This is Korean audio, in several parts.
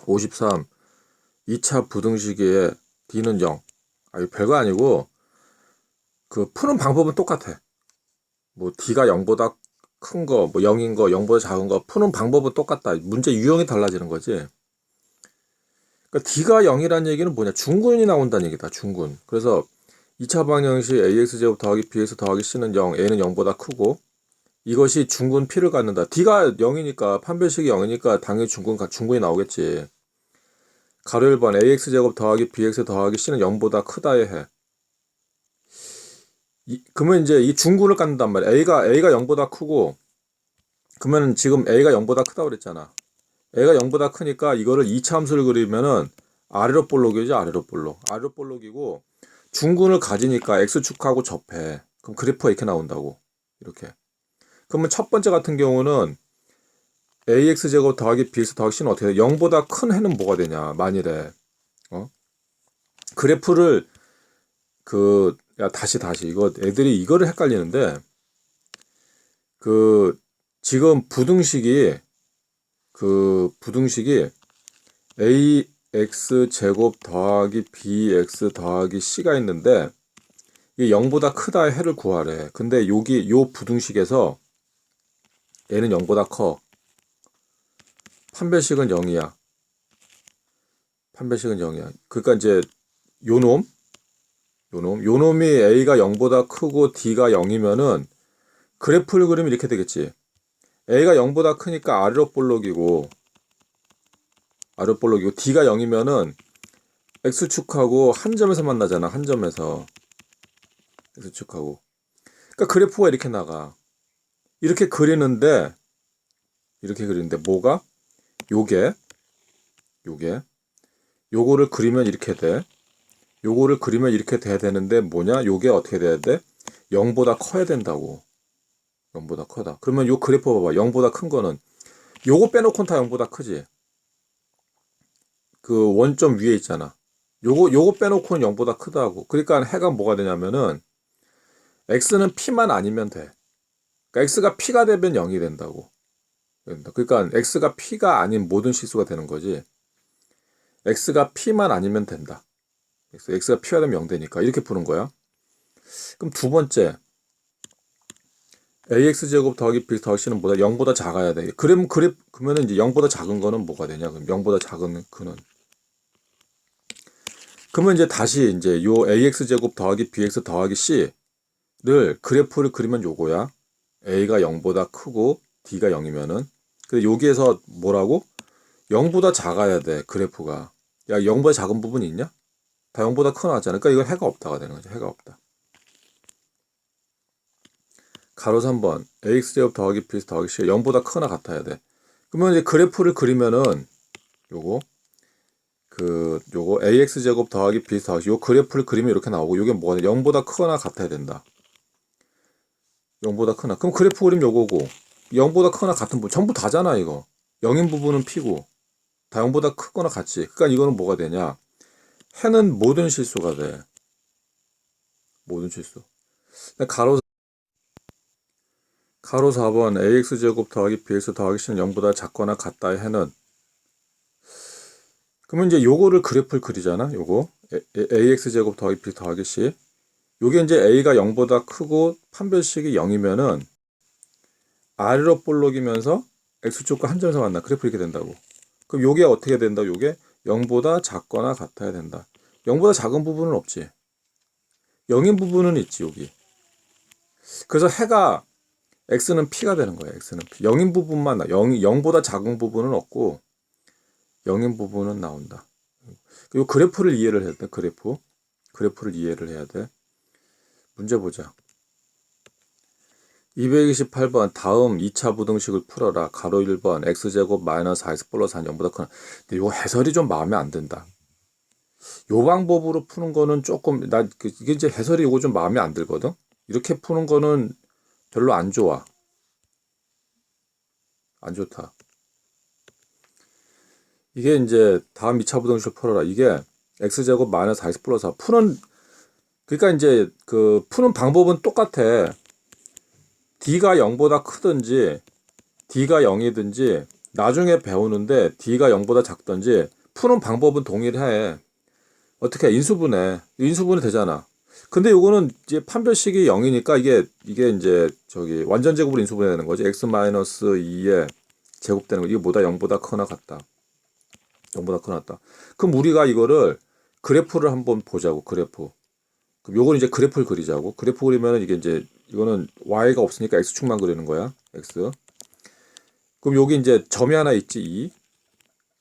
53. 2차 부등식에 D는 0. 이거 별거 아니고, 그 푸는 방법은 똑같아. 뭐 D가 0보다 큰 거, 뭐 0인 거, 0보다 작은 거, 푸는 방법은 똑같다. 문제 유형이 달라지는 거지. 그러니까 D가 0이라는 얘기는 뭐냐? 중군이 나온다는 얘기다, 중군. 그래서 2차 방정식 AX제곱 더하기 BX 더하기 C는 0, A는 0보다 크고, 이것이 중군 P를 갖는다. D가 0이니까, 판별식이 0이니까 당연히 중군이 나오겠지. 가로 1번 AX제곱 더하기 BX 더하기 C는 0보다 크다에 해. 그러면 이제 이 중군을 갖는단 말이야. A가 0보다 크고, 그러면 지금 A가 0보다 크다고 그랬잖아. A가 0보다 크니까 이거를 2차 함수를 그리면은 아래로 볼록이죠, 아래로 볼록. 아래로 볼록이고, 중군을 가지니까 X축하고 접해. 그럼 그래프가 이렇게 나온다고. 이렇게. 그러면 첫 번째 같은 경우는 AX제곱 더하기 BX 더하기 C는 어떻게 돼? 0보다 큰 해는 뭐가 되냐, 만일에. 그래프를, 다시. 애들이 이거를 헷갈리는데, 지금 부등식이 AX제곱 더하기 BX 더하기 C가 있는데, 이게 0보다 크다의 해를 구하래. 근데 요 부등식에서 얘는 0보다 커. 판별식은 0이야. 그러니까 이제 요 놈이 A가 0보다 크고 D가 0이면은 그래프를 그리면 이렇게 되겠지. A가 0보다 크니까 아래로 볼록이고 D가 0이면은 X축하고 한 점에서 만나잖아. 한 점에서 X축하고. 그러니까 그래프가 이렇게 나가. 이렇게 그리는데 뭐가? 요거를 그리면 이렇게 돼. 요거를 그리면 이렇게 돼야 되는데 뭐냐? 요게 어떻게 돼야 돼? 0보다 커야 된다고. 0보다 크다. 그러면 요 그래프 봐봐. 0보다 큰 거는 요거 빼놓고는 다 0보다 크지. 그 원점 위에 있잖아. 요거 빼놓고는 0보다 크다고. 그러니까 해가 뭐가 되냐면은 x는 p만 아니면 돼. 그러니까 x가 p가 되면 0이 된다고. 그러니까 x가 p가 아닌 모든 실수가 되는 거지. x가 p만 아니면 된다. x가 p가 되면 0 되니까 이렇게 푸는 거야. 그럼 두 번째 ax제곱 더하기 b 더하기 c는 뭐다? 0보다 작아야 돼. 그러면 이제 0보다 작은 거는 뭐가 되냐? 그럼 0보다 작은 그는. 그러면 이제 다시 이제 요 ax제곱 더하기 bx 더하기 c를 그래프를 그리면 요거야. a가 0보다 크고 d가 0이면은. 근데 여기에서 뭐라고? 0보다 작아야 돼, 그래프가. 야, 0보다 작은 부분이 있냐? 다 0보다 큰 나왔잖아. 그러니까 이거 해가 없다가 되는 거지. 해가 없다. 가로 3번 ax제곱 더하기 bx 더하기 c가 0보다 크거나 같아야 돼. 그러면 이제 그래프를 그리면은 요거 ax제곱 더하기 bx 더하기 요 그래프를 그리면 이렇게 나오고 요게 뭐가 돼? 0보다 크거나 같아야 된다. 0보다 크나. 그럼 그래프 그림 요거고 0보다 크거나 같은 부분 전부 다잖아 이거. 0인 부분은 p고 다 0보다 크거나 같지. 그러니까 이거는 뭐가 되냐? 해는 모든 실수가 돼. 모든 실수. 가로 4번 ax제곱 더하기 bx 더하기 c는 0보다 작거나 같다의 해는 그러면 이제 요거를 그래프를 그리잖아. 요거 ax제곱 더하기 b 더하기 c 요게 이제 a가 0보다 크고 판별식이 0이면은 아래로 볼록이면서 x축과 한 점에서 만나. 그래프 이렇게 된다고. 그럼 요게 어떻게 된다? 요게 0보다 작거나 같아야 된다. 0보다 작은 부분은 없지. 0인 부분은 있지 여기. 그래서 해가 x는 p가 되는 거야. x는 p. 0인 부분만 나. 0보다 작은 부분은 없고 0인 부분은 나온다. 요 그래프를 이해를 해야 돼. 그래프를 이해를 해야 돼. 문제 보자. 228번 다음 2차 부등식을 풀어라. 가로 1번 x제곱 마이너스 4x 플러스 4는 0보다 크나. 근데 요 해설이 좀 마음에 안 든다. 요 방법으로 푸는 거는 조금 이게 이제 해설이 요거 좀 마음에 안 들거든. 이렇게 푸는 거는 별로 안 좋아. 안 좋다. 이게 이제 다음 2차 부등식을 풀어라. 이게 x제곱 마이너스 4x 플러스 4 그러니까 이제 푸는 방법은 똑같아. D가 0보다 크든지 D가 0이든지 나중에 배우는데 D가 0보다 작든지 푸는 방법은 동일해. 어떻게 해? 인수분해 되잖아. 근데 요거는 이제 판별식이 0이니까 이게 이제 저기 완전 제곱으로 인수분해 되는 거지. x 마이너스 2에 제곱되는 거. 이게 뭐다? 0보다 크거나 같다. 0보다 크거나 같다. 그럼 우리가 이거를 그래프를 한번 보자고. 그래프. 그럼 요거는 이제 그래프를 그리자고. 그래프 그리면은 이게 이제 이거는 y가 없으니까 x축만 그리는 거야. x. 그럼 여기 이제 점이 하나 있지. 2.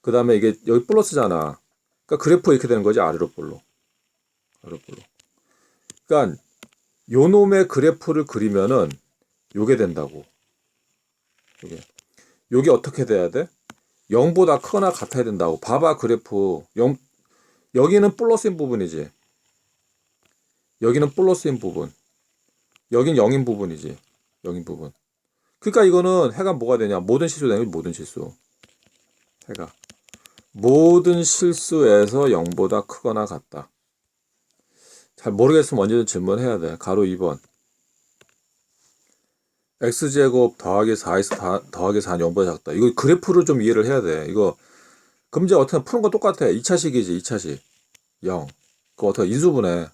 그다음에 이게 여기 플러스잖아. 그러니까 그래프 이렇게 되는 거지. 아래로 볼로. 아래로 볼로. 그러니까 요 놈의 그래프를 그리면은 요게 된다고. 요게 어떻게 돼야 돼? 0보다 크거나 같아야 된다고. 봐봐 그래프. 여기는 플러스인 부분이지. 여기는 플러스인 부분. 여긴 0인 부분이지. 0인 부분. 그러니까 이거는 해가 뭐가 되냐? 모든 실수 되는 거지. 모든 실수. 해가 모든 실수에서 0보다 크거나 같다. 잘 모르겠으면 언제든 질문해야 돼. 가로 2번. x제곱 더하기 4x 더하기 4는 0보다 작다. 이거 그래프를 좀 이해를 해야 돼. 이거 그럼 이제 어떻게 푸는 거 똑같아. 2차식이지. 2차식. 0. 그거 어떻게 인수분해.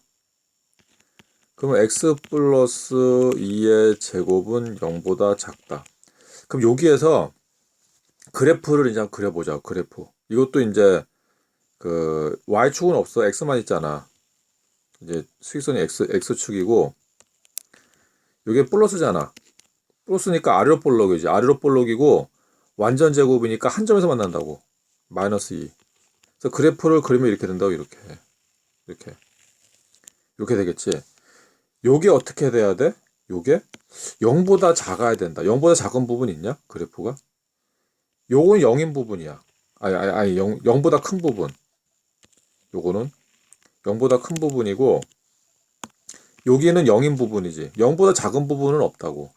그러면 x 플러스 2의 제곱은 0보다 작다. 그럼 여기에서 그래프를 이제 한번 그려보자. 그래프. 이것도 이제 그 y축은 없어. x만 있잖아. 이제 수직선이 x축이고 이게 플러스잖아. 플러스니까 아래로 볼록이지. 아래로 볼록이고 완전 제곱이니까 한 점에서 만난다고. 마이너스 2. 그래서 그래프를 그리면 이렇게 된다고. 이렇게. 이렇게 되겠지. 요게 어떻게 돼야 돼? 요게 0보다 작아야 된다. 0보다 작은 부분 있냐? 그래프가? 요건 0인 부분이야. 아니 0보다 큰 부분. 요거는 0보다 큰 부분이고 여기는 0인 부분이지. 0보다 작은 부분은 없다고.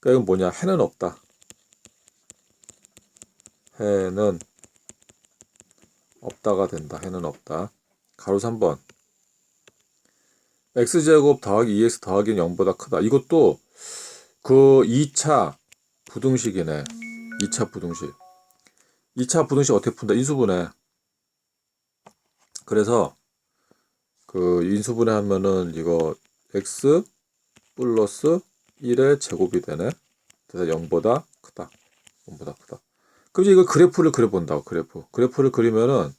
그러니까 이건 뭐냐? 해는 없다. 해는 없다가 된다. 해는 없다. 가로 3번. x제곱 더하기 2x 더하기는 0보다 크다. 이것도 그 2차 부등식이네. 2차 부등식. 2차 부등식 어떻게 푼다? 인수분해. 그래서 그 인수분해 하면은 이거 x 플러스 1의 제곱이 되네. 그래서 0보다 크다. 0보다 크다. 그럼 이제 이거 그래프를 그려본다고. 그래프를 그리면은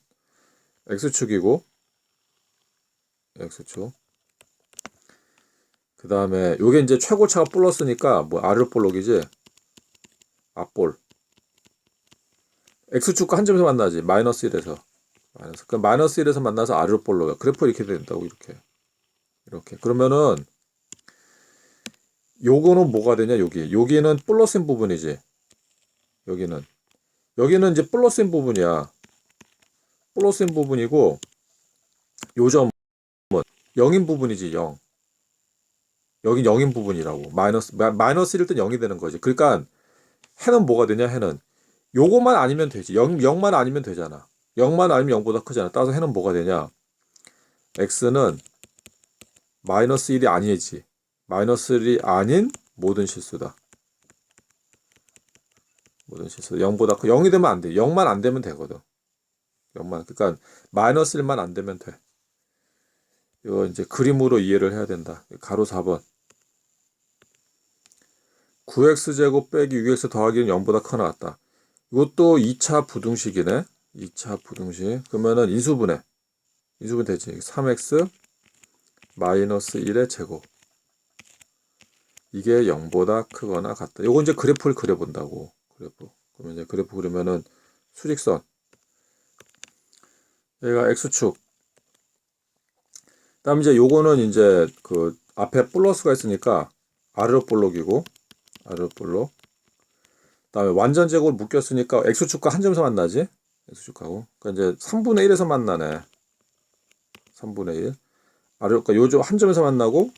x축이고 x축. 그 다음에 요게 이제 최고차가 플러스니까 뭐 아래로 볼록이지. 앞볼. x축과 한 점에서 만나지. 마이너스 1에서. 그럼 마이너스 1에서 만나서 아래로 볼록이야. 그래프 이렇게 된다고. 이렇게. 그러면은 요거는 뭐가 되냐? 여기는 플러스인 부분이지. 여기는 이제 플러스인 부분이야. 플러스인 부분이고 요 점은 0인 부분이지. 0. 여긴 0인 부분이라고. 마이너스 1일 땐 0이 되는 거지. 그러니까 해는 뭐가 되냐? 해는 요거만 아니면 되지. 0만 아니면 되잖아. 0만 아니면 0보다 크잖아. 따라서 해는 뭐가 되냐? x는 마이너스 1이 아니지. 마이너스 1이 아닌 모든 실수다. 모든 실수. 0보다 0이 되면 안 돼. 0만 안 되면 되거든. 0만. 그러니까 마이너스 1만 안 되면 돼. 이거 이제 그림으로 이해를 해야 된다. 가로 4번. 9x제곱 빼기 6x 더하기는 0보다 크거나 같다. 이것도 2차 부등식이네. 2차 부등식. 그러면은 인수분해 되지. 3x 마이너스 1의 제곱. 이게 0보다 크거나 같다. 요거 이제 그래프를 그려본다고. 그러면 이제 그래프 그리면은 수직선. 얘가 x축. 그다음 이제 요거는 이제 그 앞에 플러스가 있으니까 아래로 볼록이고 아래로 볼록. 그다음에 완전 제곱을 묶였으니까 x축과 한 점에서 만나지. x축하고. 그러니까 이제 3분의 1에서 만나네. 3분의 1. 아래로 그러니까 요점 한 점에서 만나고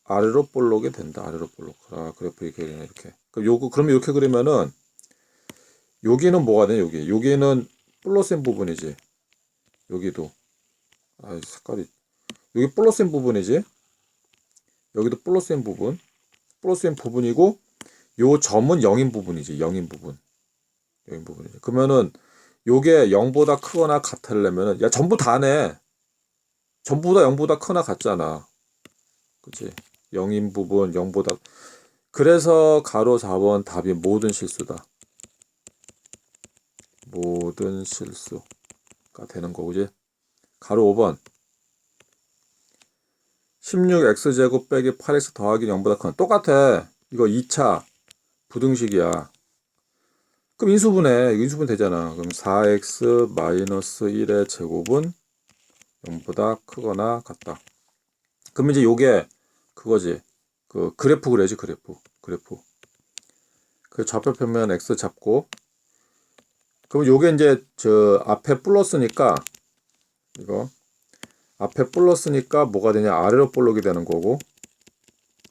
아래로 볼록이 된다. 아래로 볼록. 아, 그래프 이렇게 그리네, 이렇게. 그러면 이렇게 그리면은 여기는 뭐가 되냐? 여기는 플러스인 부분이지. 여기도. 아, 색깔이 여기 플러스인 부분이지. 여기도 플러스인 부분. 플러스인 부분이고 요 점은 0인 부분이지. 0인 부분. 0인 부분이지. 그러면은 요게 0보다 크거나 같으려면은, 야, 전부 다네. 전부 다 0보다 크거나 같잖아. 그치? 0인 부분 0보다. 그래서 가로 4번 답이 모든 실수다. 모든 실수가 되는 거고, 그지? 가로 5번. 16x제곱 빼기 8x 더하기 0보다 큰. 똑같아. 이거 2차 부등식이야. 그럼 인수분해. 인수분 되잖아. 그럼 4x 마이너스 1의 제곱은 0보다 크거나 같다. 그럼 이제 요게 그거지. 그 그래프 그래야지, 그래프. 그래프. 그 좌표 평면 x 잡고. 그럼 요게 이제 저 앞에 플러스니까 이거 앞에 플러스니까 뭐가 되냐? 아래로 볼록이 되는 거고.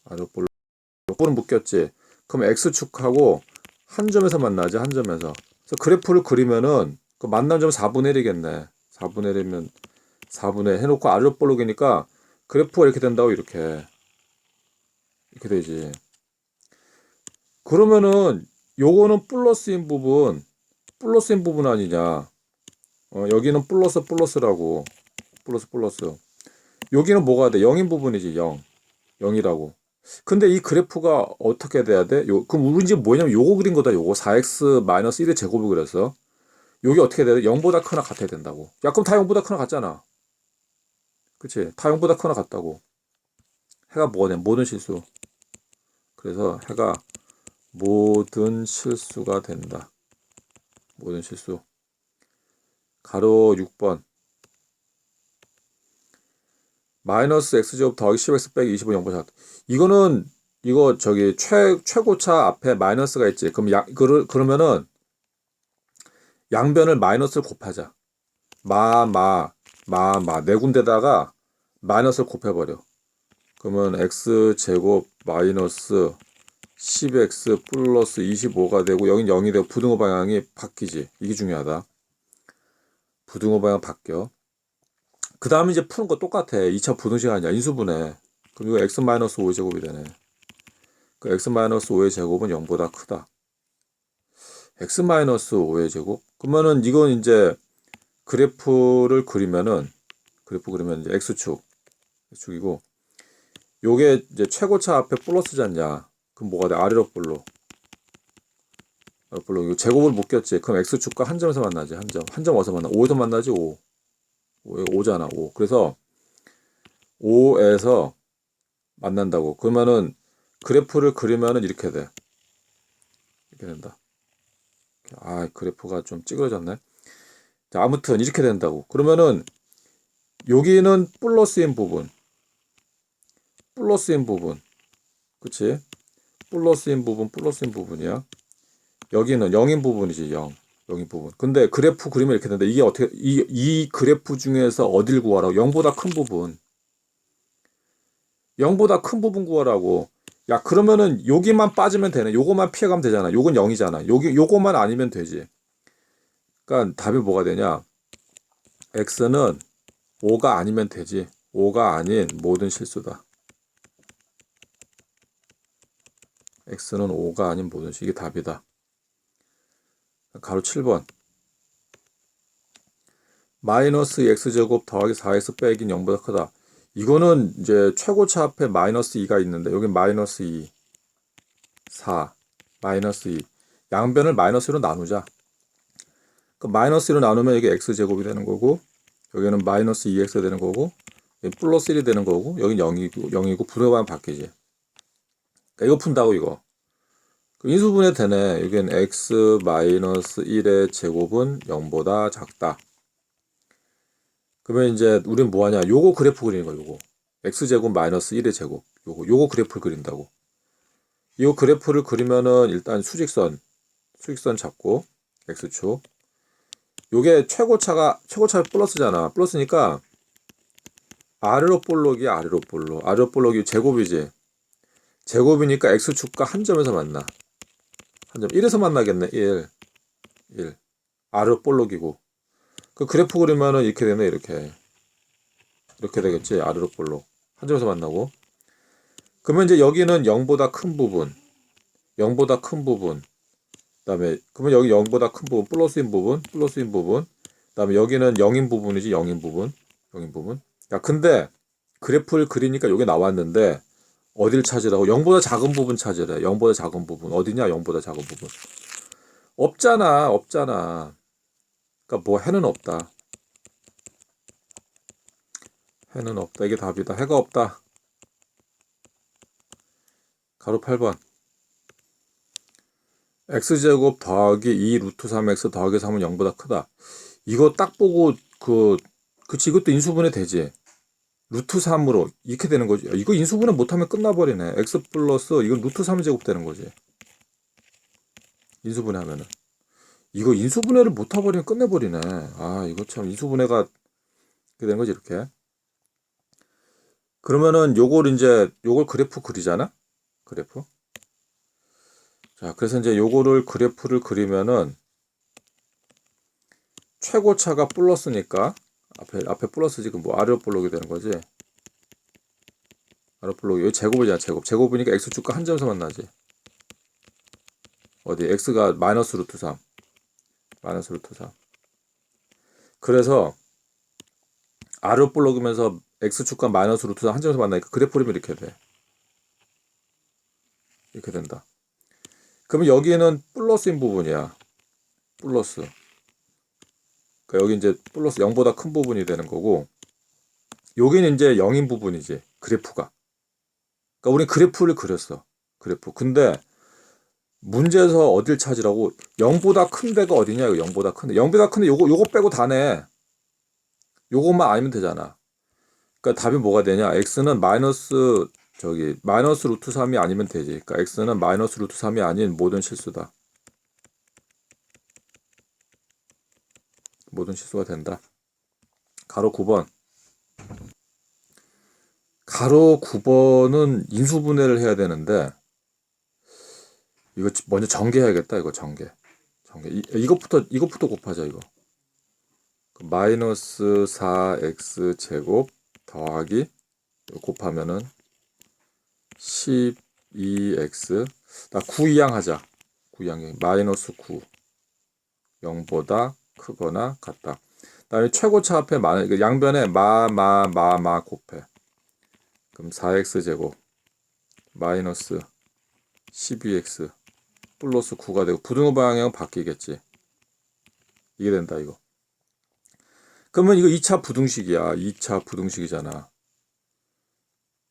아래로 볼록. 요거는 묶였지. 그럼 x축하고 한 점에서 만나지, 한 점에서. 그래서 그래프를 그리면은 그 만난 점 4분의 1이겠네. 4분의 1이면 4분의 1 해놓고 아래로 볼록이니까 그래프가 이렇게 된다고, 이렇게. 이렇게 되지. 그러면은 요거는 플러스인 부분 아니냐. 여기는 플러스라고. 플러스. 여기는 뭐가 돼? 0인 부분이지, 0. 0이라고. 근데 이 그래프가 어떻게 돼야 돼? 그럼 우리 집 뭐냐면 요거 그린 거다. 요거 4x 마이너스 1의 제곱을 그렸어. 요게 어떻게 돼야 돼? 0보다 크나 같아야 된다고. 야, 그럼 다 0보다 크나 같잖아. 그치? 다 0보다 크나 같다고. 해가 뭐가 돼? 모든 실수. 그래서 해가 모든 실수가 된다. 모든 실수. 가로 6번. 마이너스 x제곱 더하기 10x 빼기 25 0보다 작다. 이거는 이거 저기 최고차 앞에 마이너스가 있지. 그럼 그러면은 양변을 마이너스를 곱하자. 네 군데다가 마이너스를 곱해버려. 그러면 x제곱 마이너스 10x 플러스 25가 되고 여긴 0이 되고 부등호 방향이 바뀌지. 이게 중요하다. 부등호 방향 바뀌어. 그 다음에 이제 푸는 거 똑같아. 2차 부등식 아니야. 인수분해. 그럼 이거 x-5의 제곱이 되네. 그 x-5의 제곱은 0보다 크다. x-5의 제곱? 그러면은 이건 이제 그래프를 그리면은 이제 x축이고 요게 이제 최고차 앞에 플러스잖냐. 그럼 뭐가 돼? 아래로 볼록. 이거 제곱을 묶였지. 그럼 x축과 한 점에서 만나지. 한 점 어디서 만나? 5에서 만나지. 5. 5잖아. 5. 그래서 5에서 만난다고. 그러면은 그래프를 그리면은 이렇게 돼. 이렇게 된다. 아, 그래프가 좀 찌그러졌네. 자, 아무튼 이렇게 된다고. 그러면은 여기는 플러스인 부분. 그치? 플러스인 부분이야. 여기는 0인 부분이지, 0. 0인 부분. 근데 그래프 그리면 이렇게 된다. 이게 어떻게, 이 그래프 중에서 어딜 구하라고? 0보다 큰 부분. 0보다 큰 부분 구하라고. 야, 그러면은 여기만 빠지면 되네. 요거만 피해가면 되잖아. 요건 0이잖아. 요거만 아니면 되지. 그러니까 답이 뭐가 되냐? x는 5가 아니면 되지. 5가 아닌 모든 실수다. x는 5가 아닌 모든 실수. 이게 답이다. 가로 7번. 마이너스 x제곱 더하기 4x 빼기 0보다 크다. 이거는 이제 최고차 앞에 마이너스 2가 있는데 여기 마이너스 2, 4, 마이너스 2. 양변을 마이너스로 나누자. 그 마이너스 1로 나누면 이게 x제곱이 되는 거고 여기는 마이너스 2x가 되는 거고 여기 플러스 1이 되는 거고 여긴 0이고 부호만 바뀌지. 그러니까 이거 푼다고 이거. 인수분해 되네. 여기는 x 마이너스 1의 제곱은 0보다 작다. 그러면 이제 우리는 뭐 하냐? 요거 그래프 그리는 거야, 요거. x제곱 마이너스 1의 제곱. 요거 그래프를 그린다고. 이 그래프를 그리면은 일단 수직선 잡고 x축. 요게 최고차가 플러스잖아. 플러스니까 아래로 볼록이야, 아래로 볼록이 제곱이지. 제곱이니까 x축과 한 점에서 만나. 한 점. 1에서 만나겠네. 1. 아래로 볼록이고. 그 그래프 그리면은 이렇게 되네, 이렇게. 이렇게 되겠지. 아래로 볼록. 한 점에서 만나고. 그러면 이제 여기는 0보다 큰 부분. 그다음에 그러면 여기 0보다 큰 부분 플러스인 부분, 플러스인 부분. 그다음에 여기는 0인 부분이지 0인 부분, 0인 부분. 야 근데 그래프를 그리니까 요게 나왔는데 어딜 찾으라고? 0보다 작은 부분 찾으래. 0보다 작은 부분 어디냐? 0보다 작은 부분 없잖아, 없잖아. 그러니까 뭐 해는 없다. 해는 없다. 이게 답이다. 해가 없다. 가로 8번. x제곱 더하기 2 루트 3x 더하기 3은 0보다 크다. 이거 딱 보고 그치 이것도 인수분해 되지. 루트 3으로 이렇게 되는 거지. 이거 인수분해 못하면 끝나버리네. x 플러스 이건 루트 3제곱 되는 거지. 인수분해 하면은. 이거 인수분해를 못해버리면 끝내버리네. 아 이거 참 인수분해가 이렇게 되는 거지 이렇게. 그러면은 요걸 그래프 그리잖아. 그래프. 자 그래서 이제 요거를 그래프를 그리면은 최고차가 플러스니까 앞에 플러스 지금 뭐 아래로 볼록이 되는 거지. 아래로 볼록이 여기 제곱이잖아. 제곱이니까 x축과 한 점에서 만나지. 어디 x가 마이너스 루트 3 마이너스 루트 3 그래서 아래로 볼록이면서 x축과 마이너스 루트 3 한 점에서 만나니까 그래프 그리면 이렇게 돼. 이렇게 된다. 그러면 여기는 플러스인 부분이야. 플러스. 그러니까 여기 이제 플러스 0보다 큰 부분이 되는 거고 여기는 이제 0인 부분이지. 그래프가. 그러니까 우리 그래프를 그렸어. 그래프. 근데 문제에서 어딜 찾으라고 0보다 큰 데가 어디냐? 이거 0보다 큰데. 0보다 큰데 요거 빼고 다네. 요것만 아니면 되잖아. 그러니까 답이 뭐가 되냐? x는 마이너스 루트 3이 아니면 되지. 그러니까 x는 마이너스 루트 3이 아닌 모든 실수다. 모든 실수가 된다. 가로 9번. 가로 9번은 인수분해를 해야 되는데 이거 먼저 전개해야겠다. 이거 전개. 이것부터 곱하자 이거. 마이너스 4x 제곱 더하기 곱하면은 12x 나 9 이항 하자. 9 이항 마이너스 9 0보다 크거나 같다. 그다음에 최고차 앞에 양변에 마 곱해. 그럼 4x 제곱 마이너스 12x 플러스 9가 되고 부등호 방향은 바뀌겠지. 이게 된다 이거. 그러면 이거 2차 부등식이야. 2차 부등식이잖아.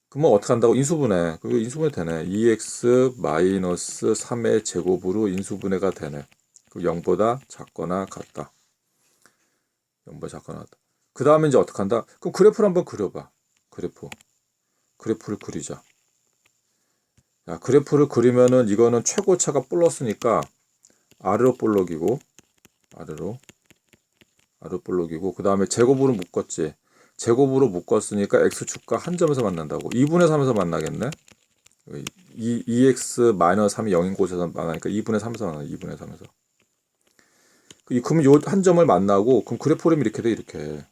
그러면 어떻게 한다고? 인수분해. 그리고 인수분해 되네. 2x 마이너스 3의 제곱으로 인수분해가 되네. 그 0보다 작거나 같다. 0보다 작거나 같다. 그 다음에 이제 어떻게 한다? 그럼 그래프를 한번 그려봐. 그래프를 그리자. 야, 그래프를 그리면은 이거는 최고차가 플러스니까 아래로 볼록이고 아래로 볼록이고 그 다음에 제곱으로 묶었지. 제곱으로 묶었으니까 x축과 한 점에서 만난다고. 2분의 3에서 만나겠네. 2x 마이너스 3이 0인 곳에서 만나니까 2분의 3에서 만나. 2분의 3에서. 그러면 요 한 점을 만나고 그럼 그래프 그림이 이렇게 돼.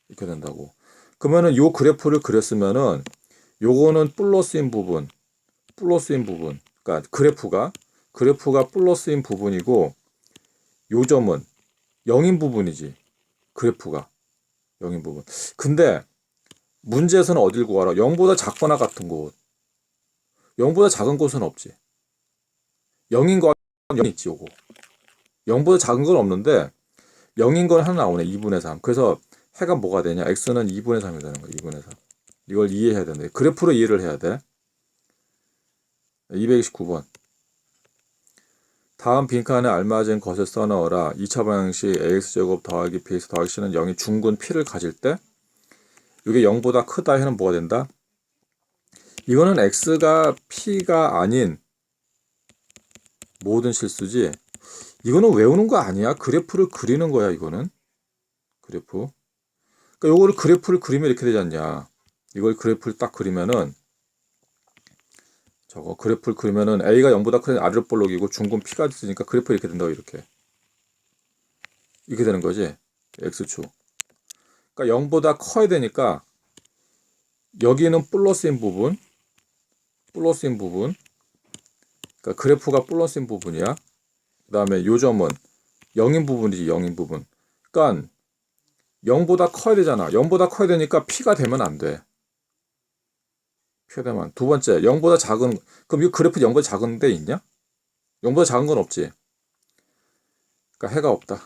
이렇게 된다고. 그러면은 요 그래프를 그렸으면은 요거는 플러스인 부분. 그러니까 그래프가 플러스인 부분이고 요 점은 0인 부분이지. 그래프가 0인 부분. 근데 문제에서는 어딜 구하라? 0보다 작거나 같은 곳. 0보다 작은 곳은 없지. 0인 건 0 있지, 요거. 0보다 작은 건 없는데 0인 건 하나 나오네. 2분의 3. 그래서 해가 뭐가 되냐? x는 2분의 3이 되는 거야. 2분의 3. 이걸 이해해야 되는데 그래프로 이해를 해야 돼. 229번. 다음 빈칸에 알맞은 것을 써넣어라. 2차 방정식 ax제곱 더하기 bx 더하기 c는 0이 중근 p를 가질 때 이게 0보다 크다 해는 뭐가 된다? 이거는 x가 p가 아닌 모든 실수지. 이거는 외우는 거 아니야. 그래프를 그리는 거야. 이거는 그래프. 그러니까 요거를 그래프를 그리면 이렇게 되지 않냐. 이걸 그래프를 딱 그리면은 그래프를 그리면은 a가 0보다 큰 아래로 볼록이고 중근 p가 있으니까 그래프 이렇게 된다고 이렇게 되는 거지. x축. 그러니까 0보다 커야 되니까 여기는 플러스인 부분. 그러니까 그래프가 플러스인 부분이야. 다음에 요 점은 0인 부분이지, 0인 부분. 그러니까 0보다 커야 되잖아. 0보다 커야 되니까 P가 되면 안 돼. P가 되면. 두 번째, 0보다 작은, 그럼 이 그래프 0보다 작은 데 있냐? 0보다 작은 건 없지. 그러니까 해가 없다.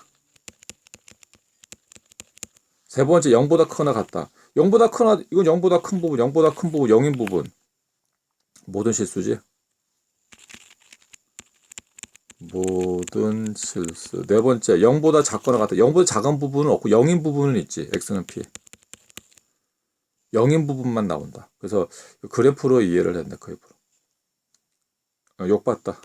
세 번째, 0보다 크거나 같다. 0보다 크거나, 이건 0보다 큰 부분, 0보다 큰 부분, 0인 부분. 모든 실수지. 모든 실수. 네 번째, 0보다 작거나 같다. 0보다 작은 부분은 없고 0인 부분은 있지. X는 P. 0인 부분만 나온다. 그래서 그래프로 이해를 했네, 그래프로. 욕봤다.